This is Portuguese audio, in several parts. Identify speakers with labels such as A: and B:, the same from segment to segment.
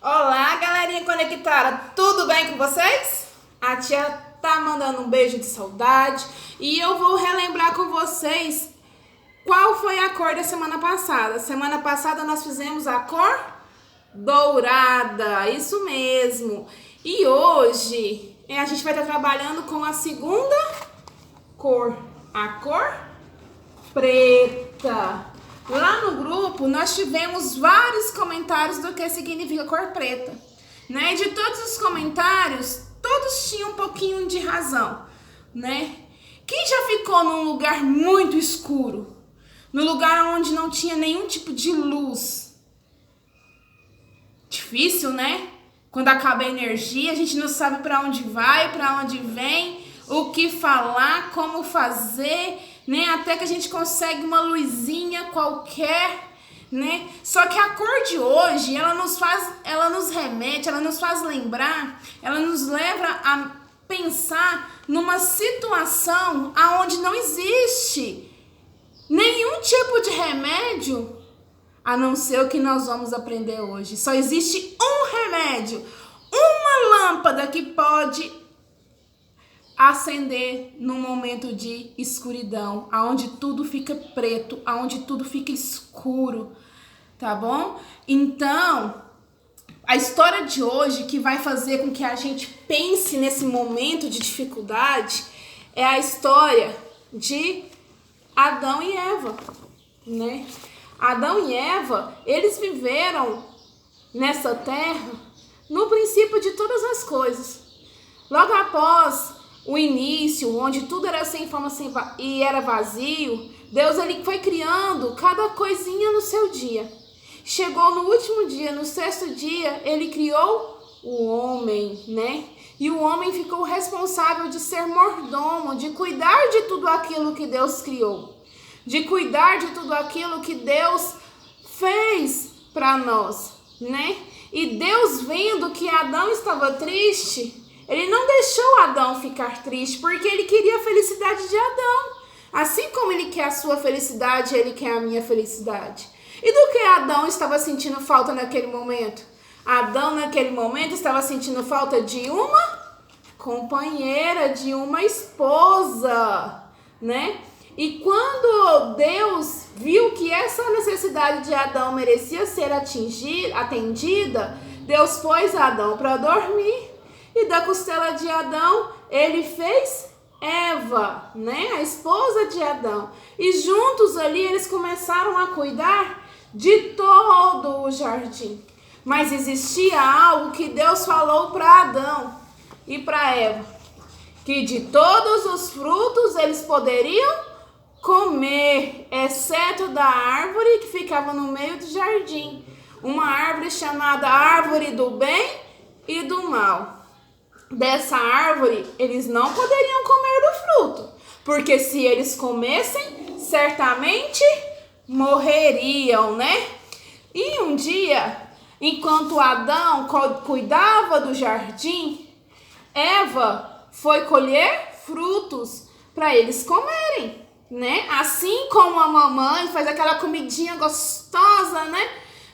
A: Olá, galerinha conectada, tudo bem com vocês? A tia tá mandando um beijo de saudade e eu vou relembrar com vocês qual foi a cor da semana passada. Semana passada nós fizemos a cor dourada, isso mesmo. E hoje a gente vai estar trabalhando com a segunda cor, a cor preta. Lá no grupo nós tivemos vários comentários do que significa cor preta, né? De todos os comentários, todos tinham um pouquinho de razão, né? Quem já ficou num lugar muito escuro, no lugar onde não tinha nenhum tipo de luz? Difícil, né? Quando acaba a energia, a gente não sabe para onde vai, para onde vem, o que falar, como fazer, né? Até que a gente consegue uma luzinha qualquer, né? Só que a cor de hoje, ela nos remete, ela nos faz lembrar, ela nos leva a pensar numa situação aonde não existe nenhum tipo de remédio, a não ser o que nós vamos aprender hoje. Só existe um remédio, uma lâmpada que pode acender num momento de escuridão, aonde tudo fica preto, aonde tudo fica escuro, tá bom? Então, a história de hoje que vai fazer com que a gente pense nesse momento de dificuldade é a história de Adão e Eva, né? Adão e Eva, eles viveram nessa terra no princípio de todas as coisas. Logo após o início, onde tudo era sem forma e era vazio, Deus ele foi criando cada coisinha no seu dia. Chegou no último dia, no sexto dia, ele criou o homem, né? E o homem ficou responsável de ser mordomo, de cuidar de tudo aquilo que Deus criou, de cuidar de tudo aquilo que Deus fez para nós, né? E Deus, vendo que Adão estava triste, ele não deixou Adão ficar triste, porque ele queria a felicidade de Adão. Assim como ele quer a sua felicidade, ele quer a minha felicidade. E do que Adão estava sentindo falta naquele momento? Adão, naquele momento, estava sentindo falta de uma companheira, de uma esposa, né? E quando Deus viu que essa necessidade de Adão merecia ser atendida, Deus pôs Adão para dormir. E da costela de Adão, ele fez Eva, né? A esposa de Adão. E juntos ali, eles começaram a cuidar de todo o jardim. Mas existia algo que Deus falou para Adão e para Eva, que de todos os frutos eles poderiam comer, exceto da árvore que ficava no meio do jardim. Uma árvore chamada árvore do bem e do mal. Dessa árvore, eles não poderiam comer do fruto, porque se eles comessem, certamente morreriam, né? E um dia, enquanto Adão cuidava do jardim, Eva foi colher frutos para eles comerem, né? Assim como a mamãe faz aquela comidinha gostosa, né?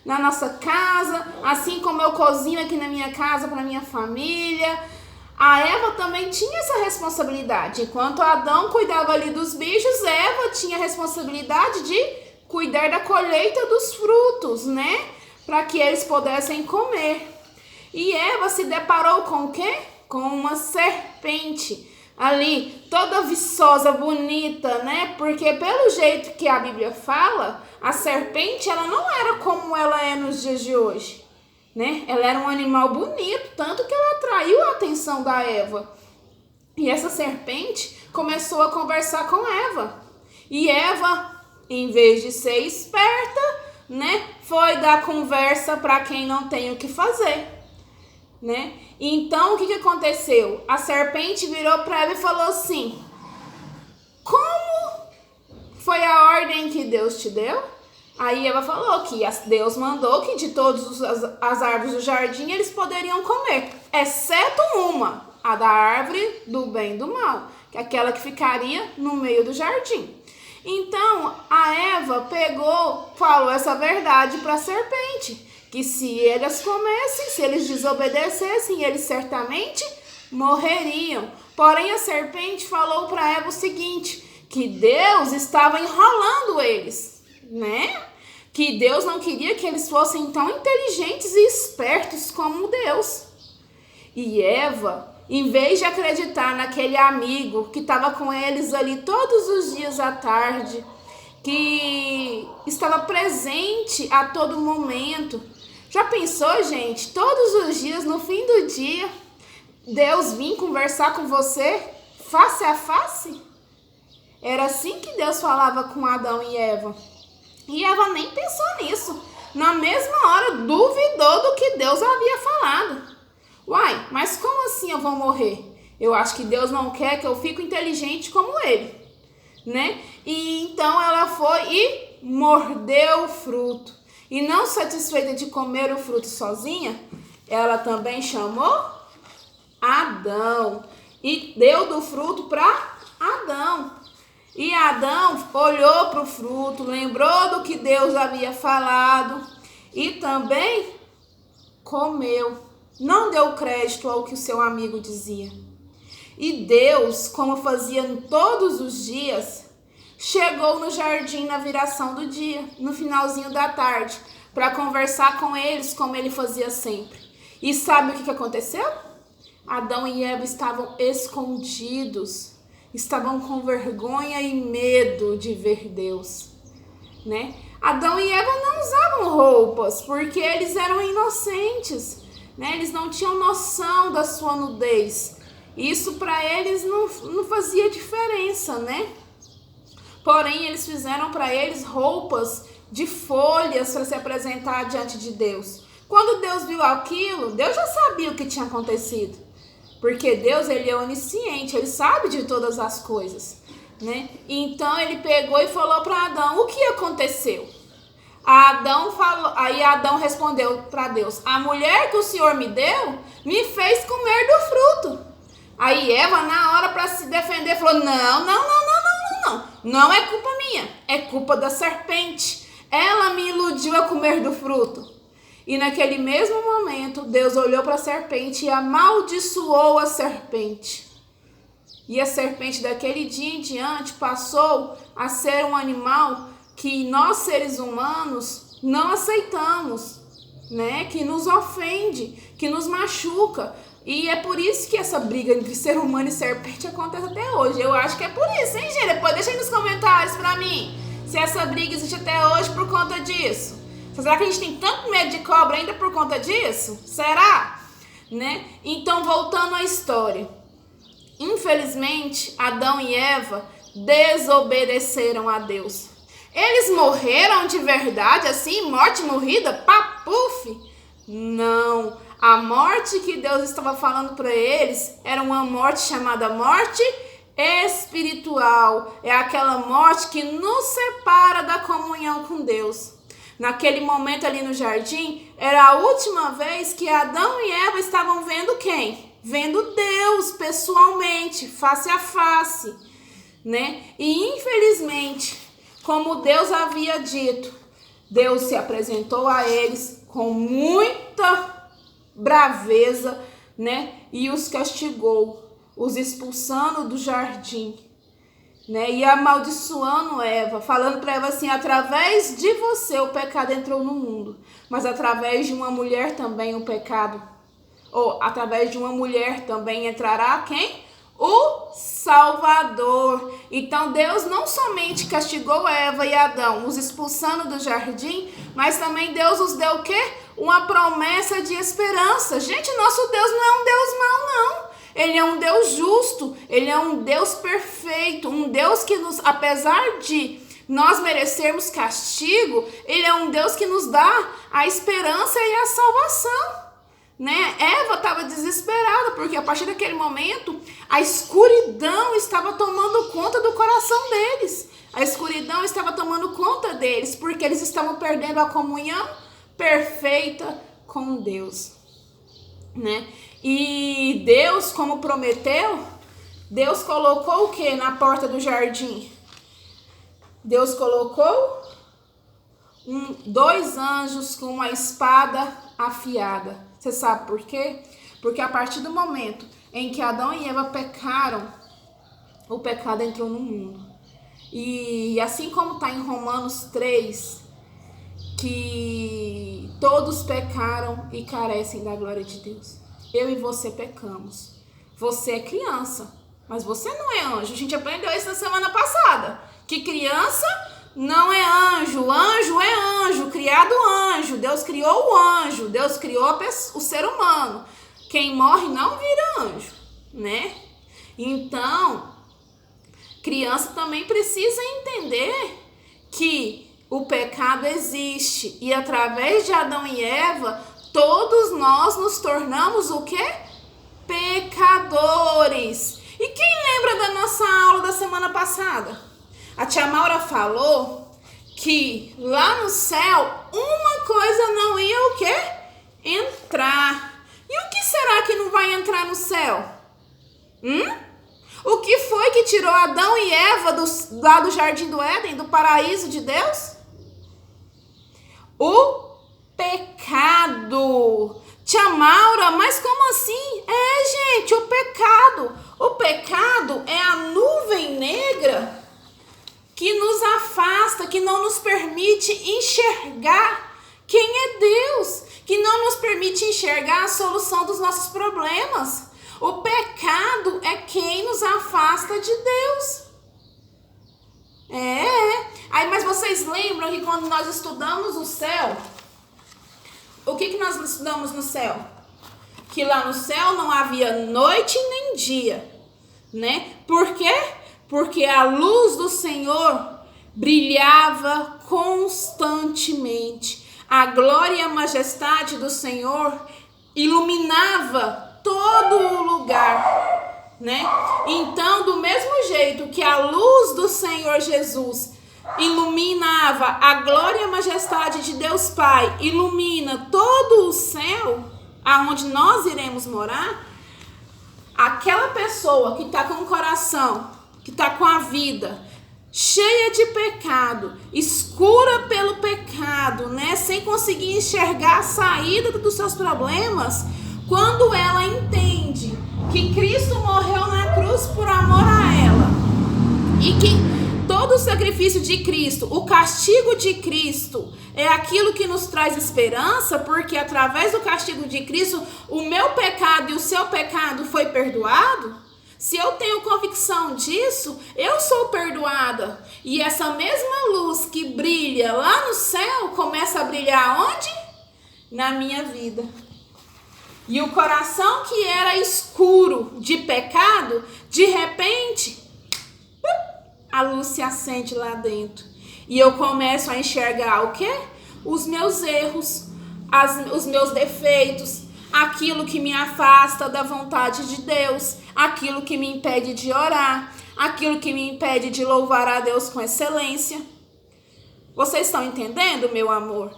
A: Na nossa casa, assim como eu cozinho aqui na minha casa para minha família. A Eva também tinha essa responsabilidade. Enquanto Adão cuidava ali dos bichos, Eva tinha a responsabilidade de cuidar da colheita dos frutos, né? Para que eles pudessem comer. E Eva se deparou com o quê? Com uma serpente ali, toda viçosa, bonita, né? Porque pelo jeito que a Bíblia fala, a serpente ela não era como ela é nos dias de hoje, né? Ela era um animal bonito, tanto que ela atraiu a atenção da Eva. E essa serpente começou a conversar com Eva. E Eva, em vez de ser esperta, né, foi dar conversa para quem não tem o que fazer, né? Então, o que aconteceu? A serpente virou para Eva e falou assim: como foi a ordem que Deus te deu? Aí Eva falou que Deus mandou que de todas as árvores do jardim eles poderiam comer, exceto uma, a da árvore do bem e do mal, que é aquela que ficaria no meio do jardim. Então a Eva falou essa verdade para a serpente, que se eles comessem, se eles desobedecessem, eles certamente morreriam. Porém, a serpente falou para Eva o seguinte, que Deus estava enrolando eles, né? Que Deus não queria que eles fossem tão inteligentes e espertos como Deus. E Eva, em vez de acreditar naquele amigo que estava com eles ali todos os dias à tarde, que estava presente a todo momento. Já pensou, gente? Todos os dias, no fim do dia, Deus vir conversar com você face a face? Era assim que Deus falava com Adão e Eva. E Eva nem pensou nisso. Na mesma hora, duvidou do que Deus havia falado. Uai, mas como assim eu vou morrer? Eu acho que Deus não quer que eu fique inteligente como ele, né? E então ela foi e mordeu o fruto. E não satisfeita de comer o fruto sozinha, ela também chamou Adão e deu do fruto para Adão. E Adão olhou para o fruto, lembrou do que Deus havia falado e também comeu. Não deu crédito ao que o seu amigo dizia. E Deus, como fazia todos os dias, chegou no jardim na viração do dia, no finalzinho da tarde, para conversar com eles como ele fazia sempre. E sabe o que aconteceu? Adão e Eva estavam escondidos, estavam com vergonha e medo de ver Deus, né? Adão e Eva não usavam roupas porque eles eram inocentes, né? Eles não tinham noção da sua nudez. Isso para eles não fazia diferença, né? Porém, eles fizeram para eles roupas de folhas para se apresentar diante de Deus. Quando Deus viu aquilo, Deus já sabia o que tinha acontecido. Porque Deus, ele é onisciente, ele sabe de todas as coisas, né? Então, ele pegou e falou para Adão, o que aconteceu? Aí Adão respondeu para Deus, a mulher que o Senhor me deu, me fez comer do fruto. Aí Eva, na hora para se defender, falou, não é culpa minha, é culpa da serpente. Ela me iludiu a comer do fruto. E naquele mesmo momento, Deus olhou para a serpente e amaldiçoou a serpente. E a serpente daquele dia em diante passou a ser um animal que nós seres humanos não aceitamos, né? Que nos ofende, que nos machuca. E é por isso que essa briga entre ser humano e serpente acontece até hoje. Eu acho que é por isso, hein, gente? Depois deixa aí nos comentários pra mim se essa briga existe até hoje por conta disso. Será que a gente tem tanto medo de cobra ainda por conta disso? Será? Né? Então, voltando à história. Infelizmente, Adão e Eva desobedeceram a Deus. Eles morreram de verdade, assim, morte morrida, papuf? Não. A morte que Deus estava falando para eles era uma morte chamada morte espiritual. É aquela morte que nos separa da comunhão com Deus. Naquele momento ali no jardim, era a última vez que Adão e Eva estavam vendo quem? Vendo Deus pessoalmente, face a face, né? E infelizmente, como Deus havia dito, Deus se apresentou a eles com muita braveza, né? E os castigou, os expulsando do jardim, né? E amaldiçoando Eva, falando para Eva assim, através de você o pecado entrou no mundo, mas através de uma mulher também o pecado, ou através de uma mulher também entrará quem? O Salvador. Então Deus não somente castigou Eva e Adão, os expulsando do jardim, mas também Deus os deu o quê? Uma promessa de esperança. Gente, nosso Deus não é um Deus mau, não. Ele é um Deus justo, ele é um Deus perfeito, um Deus que nos, apesar de nós merecermos castigo, ele é um Deus que nos dá a esperança e a salvação. Né? Eva estava desesperada, porque a partir daquele momento, a escuridão estava tomando conta do coração deles. A escuridão estava tomando conta deles, porque eles estavam perdendo a comunhão perfeita com Deus. Né? E Deus, como prometeu, Deus colocou o que na porta do jardim? Deus colocou dois anjos com uma espada afiada. Você sabe por quê? Porque a partir do momento em que Adão e Eva pecaram, o pecado entrou no mundo. E assim como está em Romanos 3, que todos pecaram e carecem da glória de Deus. Eu e você pecamos. Você é criança, mas você não é anjo. A gente aprendeu isso na semana passada. Que criança não é anjo. Anjo é anjo, criado anjo. Deus criou o anjo. Deus criou o ser humano. Quem morre não vira anjo, né? Então, criança também precisa entender que o pecado existe. E através de Adão e Eva, todos nós nos tornamos o quê? Pecadores. E quem lembra da nossa aula da semana passada? A tia Maura falou que lá no céu uma coisa não ia o quê? Entrar. E o que será que não vai entrar no céu? O que foi que tirou Adão e Eva lá do Jardim do Éden, do paraíso de Deus? O pecado. Tia Maura, mas como assim? Gente, o pecado. O pecado é a nuvem negra que nos afasta, que não nos permite enxergar quem é Deus, que não nos permite enxergar a solução dos nossos problemas. O pecado é quem nos afasta de Deus. Aí, mas vocês lembram que quando nós estudamos o céu, o que nós estudamos no céu? Que lá no céu não havia noite nem dia, né? Por quê? Porque a luz do Senhor brilhava constantemente. A glória e a majestade do Senhor iluminava todo o lugar, né? Então, do mesmo jeito que a luz do Senhor Jesus iluminava a glória e a majestade de Deus Pai, ilumina todo o céu, aonde nós iremos morar, aquela pessoa que está com o coração, que está com a vida cheia de pecado, escura pelo pecado, né? Sem conseguir enxergar a saída dos seus problemas, quando ela entende que Cristo morreu na cruz por amor a ela e que todo o sacrifício de Cristo, o castigo de Cristo é aquilo que nos traz esperança, porque através do castigo de Cristo, o meu pecado e o seu pecado foi perdoado. Se eu tenho convicção disso, eu sou perdoada. E essa mesma luz que brilha lá no céu, começa a brilhar onde? Na minha vida. E o coração que era escuro de pecado, de repente, a luz se acende lá dentro. E eu começo a enxergar o quê? Os meus erros, os meus defeitos, aquilo que me afasta da vontade de Deus, aquilo que me impede de orar, aquilo que me impede de louvar a Deus com excelência. Vocês estão entendendo, meu amor?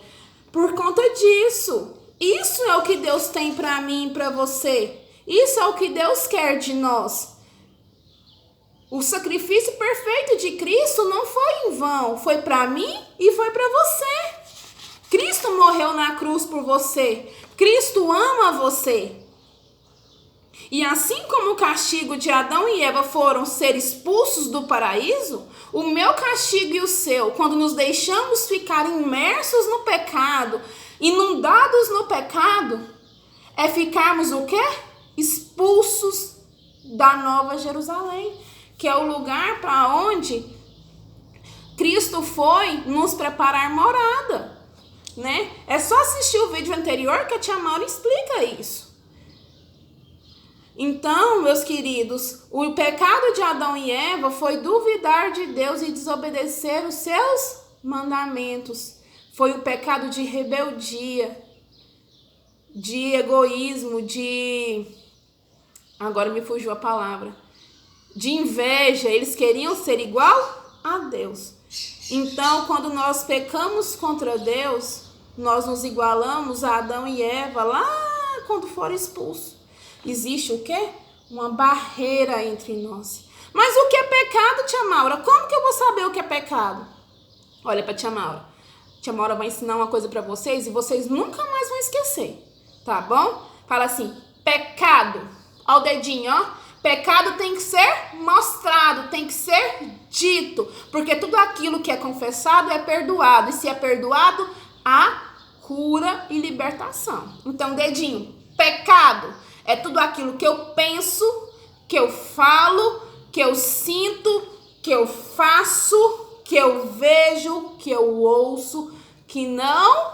A: Por conta disso. Isso é o que Deus tem para mim e para você. Isso é o que Deus quer de nós. O sacrifício perfeito de Cristo não foi em vão. Foi para mim e foi para você. Cristo morreu na cruz por você. Cristo ama você. E assim como o castigo de Adão e Eva foram ser expulsos do paraíso, o meu castigo e o seu, quando nos deixamos ficar imersos no pecado, inundados no pecado, é ficarmos o quê? Expulsos da Nova Jerusalém, que é o lugar para onde Cristo foi nos preparar morada, né? É só assistir o vídeo anterior que a tia Maura explica isso. Então, meus queridos, o pecado de Adão e Eva foi duvidar de Deus e desobedecer os seus mandamentos. Foi o pecado de rebeldia, de egoísmo, agora me fugiu a palavra, de inveja. Eles queriam ser igual a Deus. Então, quando nós pecamos contra Deus, nós nos igualamos a Adão e Eva lá quando foram expulsos. Existe o quê? Uma barreira entre nós. Mas o que é pecado, tia Maura? Como que eu vou saber o que é pecado? Olha para tia Maura. Tia Maura vai ensinar uma coisa pra vocês e vocês nunca mais vão esquecer, tá bom? Fala assim, pecado. Ó o dedinho, ó. Pecado tem que ser mostrado, tem que ser dito, porque tudo aquilo que é confessado é perdoado, e se é perdoado, há cura e libertação. Então, dedinho, pecado é tudo aquilo que eu penso, que eu falo, que eu sinto, que eu faço, que eu vejo, que eu ouço, que não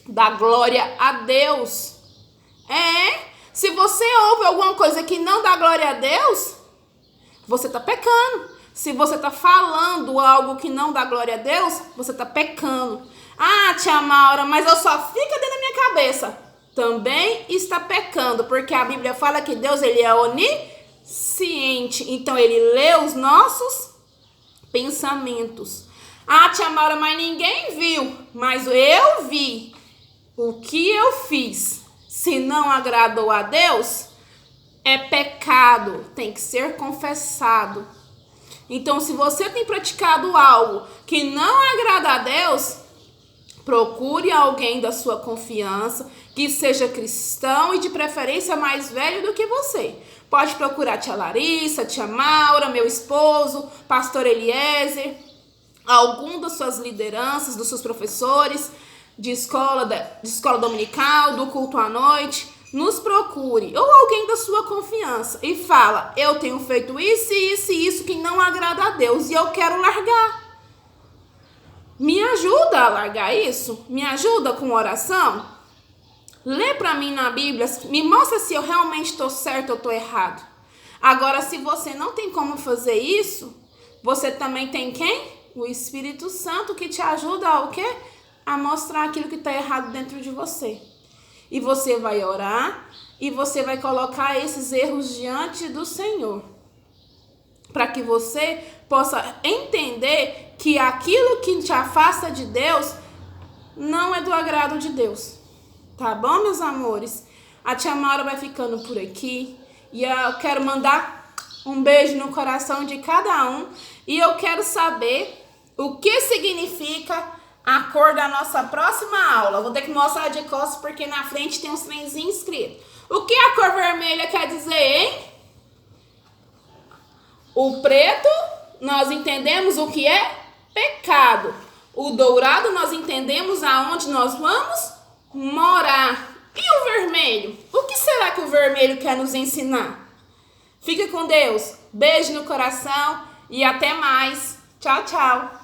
A: dá glória a Deus. Se você ouve alguma coisa que não dá glória a Deus, você está pecando. Se você está falando algo que não dá glória a Deus, você está pecando. Ah, tia Maura, mas eu só fica dentro da minha cabeça. Também está pecando, porque a Bíblia fala que Deus ele é onisciente. Então ele lê os nossos pensamentos. Ah, tia Maura, mas ninguém viu. Mas eu vi. O que eu fiz, se não agradou a Deus, é pecado, tem que ser confessado. Então, se você tem praticado algo que não agrada a Deus, procure alguém da sua confiança, que seja cristão e de preferência mais velho do que você. Pode procurar tia Larissa, tia Maura, meu esposo, pastor Eliezer, algum das suas lideranças, dos seus professores, de escola dominical, do culto à noite, nos procure, ou alguém da sua confiança, e fala, eu tenho feito isso, isso e isso que não agrada a Deus, e eu quero largar. Me ajuda a largar isso? Me ajuda com oração? Lê para mim na Bíblia, me mostra se eu realmente estou certo ou estou errado. Agora, se você não tem como fazer isso, você também tem quem? O Espírito Santo, que te ajuda a o quê? A mostrar aquilo que está errado dentro de você. E você vai orar e você vai colocar esses erros diante do Senhor. Para que você possa entender que aquilo que te afasta de Deus não é do agrado de Deus. Tá bom, meus amores? A tia Maura vai ficando por aqui. E eu quero mandar um beijo no coração de cada um. E eu quero saber o que significa a cor da nossa próxima aula. Vou ter que mostrar de costas porque na frente tem uns trenzinhos escritos. O que a cor vermelha quer dizer, hein? O preto, nós entendemos o que é pecado. O dourado, nós entendemos aonde nós vamos morar. E o vermelho? O que será que o vermelho quer nos ensinar? Fica com Deus. Beijo no coração e até mais. Tchau, tchau.